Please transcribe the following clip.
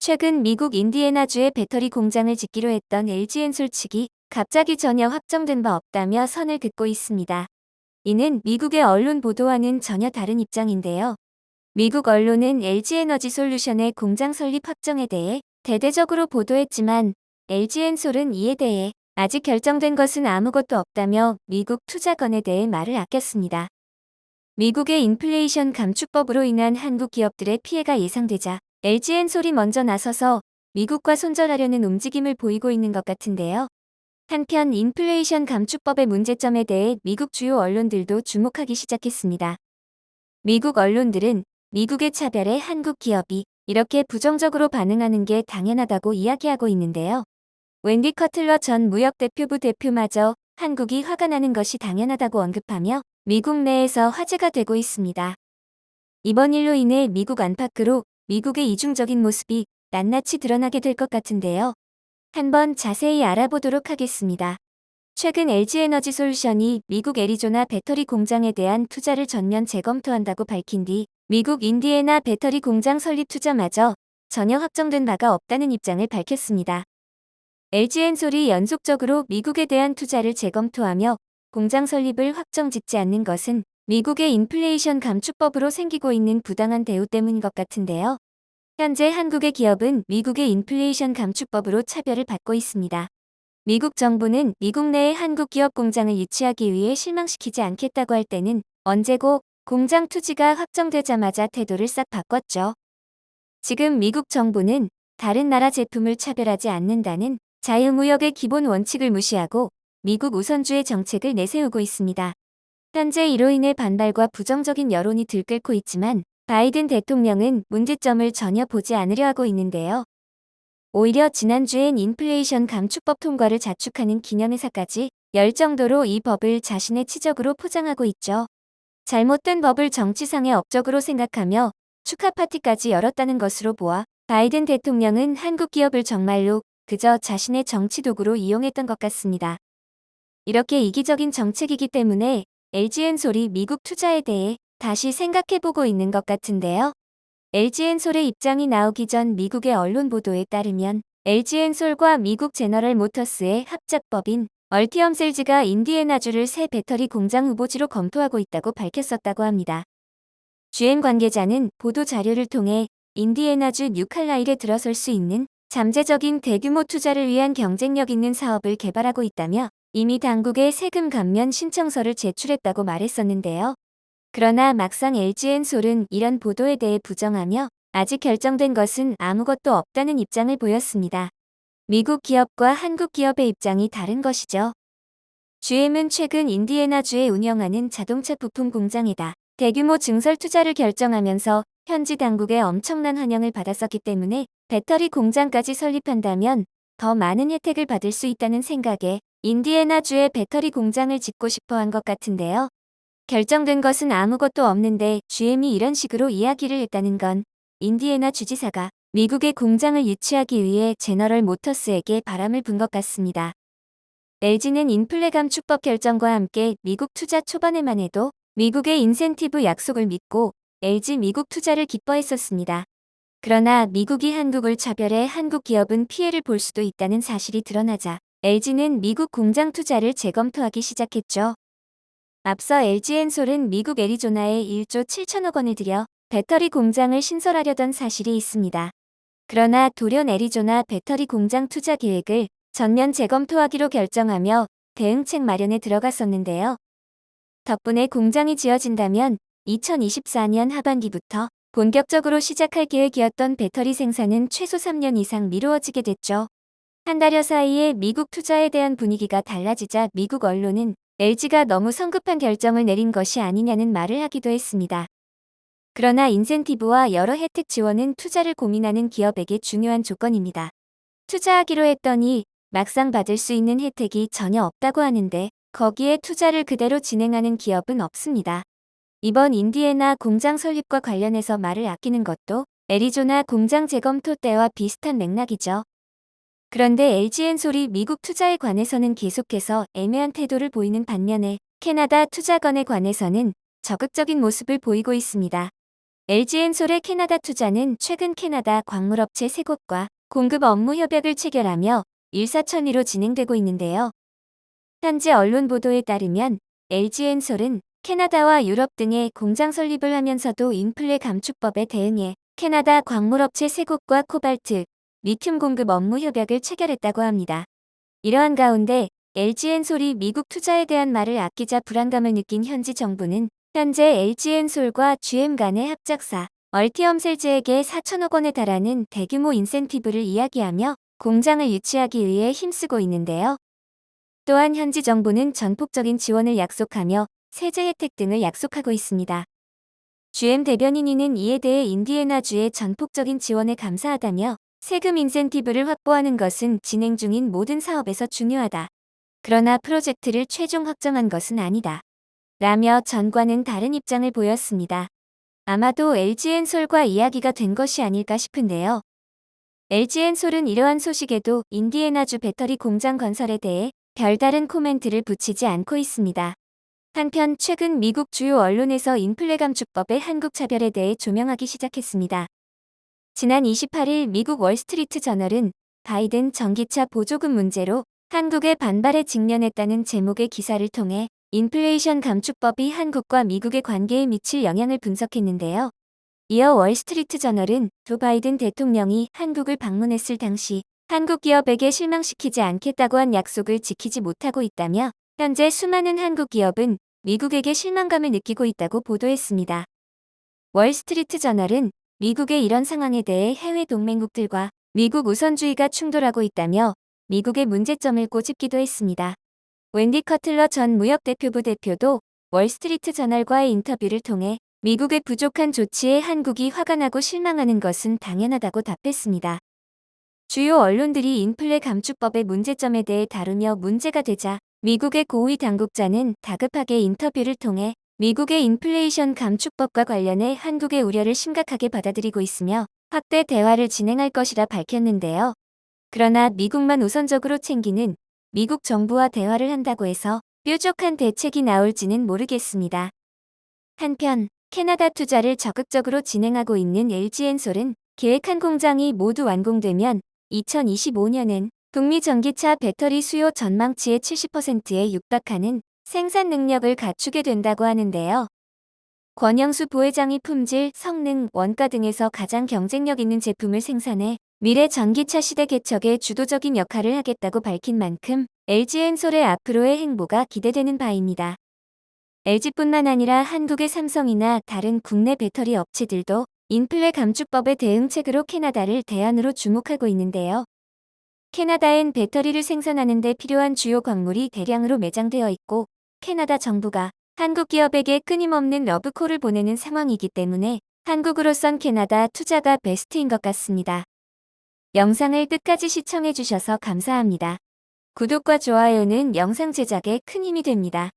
최근 미국 인디애나주에 배터리 공장을 짓기로 했던 LG엔솔 측이 갑자기 전혀 확정된 바 없다며 선을 긋고 있습니다. 이는 미국의 언론 보도와는 전혀 다른 입장인데요. 미국 언론은 LG에너지솔루션의 공장 설립 확정에 대해 대대적으로 보도했지만 LG엔솔은 이에 대해 아직 결정된 것은 아무것도 없다며 미국 투자건에 대해 말을 아꼈습니다. 미국의 인플레이션 감축법으로 인한 한국 기업들의 피해가 예상되자 LG엔솔이 먼저 나서서 미국과 손절하려는 움직임을 보이고 있는 것 같은데요. 한편 인플레이션 감축법의 문제점에 대해 미국 주요 언론들도 주목하기 시작했습니다. 미국 언론들은 미국의 차별에 한국 기업이 이렇게 부정적으로 반응하는 게 당연하다고 이야기하고 있는데요. 웬디 커틀러 전 무역대표부 대표마저 한국이 화가 나는 것이 당연하다고 언급하며 미국 내에서 화제가 되고 있습니다. 이번 일로 인해 미국 안팎으로 미국의 이중적인 모습이 낱낱이 드러나게 될 것 같은데요. 한번 자세히 알아보도록 하겠습니다. 최근 LG에너지솔루션이 미국 애리조나 배터리 공장에 대한 투자를 전면 재검토한다고 밝힌 뒤 미국 인디애나 배터리 공장 설립 투자마저 전혀 확정된 바가 없다는 입장을 밝혔습니다. LG엔솔이 연속적으로 미국에 대한 투자를 재검토하며 공장 설립을 확정짓지 않는 것은 미국의 인플레이션 감축법으로 생기고 있는 부당한 대우 때문인 것 같은데요. 현재 한국의 기업은 미국의 인플레이션 감축법으로 차별을 받고 있습니다. 미국 정부는 미국 내에 한국 기업 공장을 유치하기 위해 실망시키지 않겠다고 할 때는 언제고 공장 투지가 확정되자마자 태도를 싹 바꿨죠. 지금 미국 정부는 다른 나라 제품을 차별하지 않는다는 자유무역의 기본 원칙을 무시하고 미국 우선주의 정책을 내세우고 있습니다. 현재 이로 인해 반발과 부정적인 여론이 들끓고 있지만 바이든 대통령은 문제점을 전혀 보지 않으려 하고 있는데요. 오히려 지난주엔 인플레이션 감축법 통과를 자축하는 기념회사까지 열 정도로 이 법을 자신의 치적으로 포장하고 있죠. 잘못된 법을 정치상의 업적으로 생각하며 축하 파티까지 열었다는 것으로 보아 바이든 대통령은 한국 기업을 정말로 그저 자신의 정치 도구로 이용했던 것 같습니다. 이렇게 이기적인 정책이기 때문에 LG엔솔이 미국 투자에 대해 다시 생각해보고 있는 것 같은데요. LG엔솔의 입장이 나오기 전 미국의 언론 보도에 따르면 LG엔솔과 미국 제너럴 모터스의 합작법인 얼티엄셀즈가 인디애나주를 새 배터리 공장 후보지로 검토하고 있다고 밝혔었다고 합니다. GM 관계자는 보도 자료를 통해 인디애나주 뉴칼라일에 들어설 수 있는 잠재적인 대규모 투자를 위한 경쟁력 있는 사업을 개발하고 있다며 이미 당국에 세금 감면 신청서를 제출했다고 말했었는데요. 그러나 막상 LG엔솔은 이런 보도에 대해 부정하며 아직 결정된 것은 아무것도 없다는 입장을 보였습니다. 미국 기업과 한국 기업의 입장이 다른 것이죠. GM은 최근 인디애나주에 운영하는 자동차 부품 공장에다 대규모 증설 투자를 결정하면서 현지 당국의 엄청난 환영을 받았었기 때문에 배터리 공장까지 설립한다면 더 많은 혜택을 받을 수 있다는 생각에 인디애나주에 배터리 공장을 짓고 싶어 한 것 같은데요. 결정된 것은 아무것도 없는데 GM이 이런 식으로 이야기를 했다는 건 인디애나 주지사가 미국의 공장을 유치하기 위해 제너럴 모터스에게 바람을 분 것 같습니다. LG는 인플레 감축법 결정과 함께 미국 투자 초반에만 해도 미국의 인센티브 약속을 믿고 LG 미국 투자를 기뻐했었습니다. 그러나 미국이 한국을 차별해 한국 기업은 피해를 볼 수도 있다는 사실이 드러나자 LG는 미국 공장 투자를 재검토하기 시작했죠. 앞서 LG엔솔은 미국 애리조나에 1조 7천억 원을 들여 배터리 공장을 신설하려던 사실이 있습니다. 그러나 돌연 애리조나 배터리 공장 투자 계획을 전면 재검토하기로 결정하며 대응책 마련에 들어갔었는데요. 덕분에 공장이 지어진다면 2024년 하반기부터 본격적으로 시작할 계획이었던 배터리 생산은 최소 3년 이상 미루어지게 됐죠. 한 달여 사이에 미국 투자에 대한 분위기가 달라지자 미국 언론은 LG가 너무 성급한 결정을 내린 것이 아니냐는 말을 하기도 했습니다. 그러나 인센티브와 여러 혜택 지원은 투자를 고민하는 기업에게 중요한 조건입니다. 투자하기로 했더니 막상 받을 수 있는 혜택이 전혀 없다고 하는데 거기에 투자를 그대로 진행하는 기업은 없습니다. 이번 인디애나 공장 설립과 관련해서 말을 아끼는 것도 애리조나 공장 재검토 때와 비슷한 맥락이죠. 그런데 LG엔솔이 미국 투자에 관해서는 계속해서 애매한 태도를 보이는 반면에 캐나다 투자건에 관해서는 적극적인 모습을 보이고 있습니다. LG엔솔의 캐나다 투자는 최근 캐나다 광물업체 3곳과 공급 업무 협약을 체결하며 일사천리로 진행되고 있는데요. 현지 언론 보도에 따르면 LG엔솔은 캐나다와 유럽 등에 공장 설립을 하면서도 인플레 감축법에 대응해 캐나다 광물업체 3곳과 코발트, 리튬 공급 업무 협약을 체결했다고 합니다. 이러한 가운데 LG엔솔이 미국 투자에 대한 말을 아끼자 불안감을 느낀 현지 정부는 현재 LG엔솔과 GM 간의 합작사 얼티엄셀즈에게 4천억 원에 달하는 대규모 인센티브를 이야기하며 공장을 유치하기 위해 힘쓰고 있는데요. 또한 현지 정부는 전폭적인 지원을 약속하며 세제 혜택 등을 약속하고 있습니다. GM 대변인은 이에 대해 인디애나주의 전폭적인 지원에 감사하다며 세금 인센티브를 확보하는 것은 진행 중인 모든 사업에서 중요하다. 그러나 프로젝트를 최종 확정한 것은 아니다. 라며 전과는 다른 입장을 보였습니다. 아마도 LG엔솔과 이야기가 된 것이 아닐까 싶은데요. LG엔솔은 이러한 소식에도 인디애나주 배터리 공장 건설에 대해 별다른 코멘트를 붙이지 않고 있습니다. 한편 최근 미국 주요 언론에서 인플레 감축법의 한국 차별에 대해 조명하기 시작했습니다. 지난 28일 미국 월스트리트 저널은 바이든 전기차 보조금 문제로 한국의 반발에 직면했다는 제목의 기사를 통해 인플레이션 감축법이 한국과 미국의 관계에 미칠 영향을 분석했는데요. 이어 월스트리트 저널은 조 바이든 대통령이 한국을 방문했을 당시 한국 기업에게 실망시키지 않겠다고 한 약속을 지키지 못하고 있다며 현재 수많은 한국 기업은 미국에게 실망감을 느끼고 있다고 보도했습니다. 월스트리트 저널은 미국의 이런 상황에 대해 해외 동맹국들과 미국 우선주의가 충돌하고 있다며 미국의 문제점을 꼬집기도 했습니다. 웬디 커틀러 전 무역대표부 대표도 월스트리트 저널과의 인터뷰를 통해 미국의 부족한 조치에 한국이 화가 나고 실망하는 것은 당연하다고 답했습니다. 주요 언론들이 인플레 감축법의 문제점에 대해 다루며 문제가 되자 미국의 고위 당국자는 다급하게 인터뷰를 통해 미국의 인플레이션 감축법과 관련해 한국의 우려를 심각하게 받아들이고 있으며 확대 대화를 진행할 것이라 밝혔는데요. 그러나 미국만 우선적으로 챙기는 미국 정부와 대화를 한다고 해서 뾰족한 대책이 나올지는 모르겠습니다. 한편 캐나다 투자를 적극적으로 진행하고 있는 LG엔솔은 계획한 공장이 모두 완공되면 2025년엔 북미 전기차 배터리 수요 전망치의 70%에 육박하는 생산 능력을 갖추게 된다고 하는데요. 권영수 부회장이 품질, 성능, 원가 등에서 가장 경쟁력 있는 제품을 생산해 미래 전기차 시대 개척에 주도적인 역할을 하겠다고 밝힌 만큼 LG엔솔의 앞으로의 행보가 기대되는 바입니다. LG뿐만 아니라 한국의 삼성이나 다른 국내 배터리 업체들도 인플레 감축법의 대응책으로 캐나다를 대안으로 주목하고 있는데요. 캐나다엔 배터리를 생산하는 데 필요한 주요 광물이 대량으로 매장되어 있고 캐나다 정부가 한국 기업에게 끊임없는 러브콜을 보내는 상황이기 때문에 한국으로선 캐나다 투자가 베스트인 것 같습니다. 영상을 끝까지 시청해주셔서 감사합니다. 구독과 좋아요는 영상 제작에 큰 힘이 됩니다.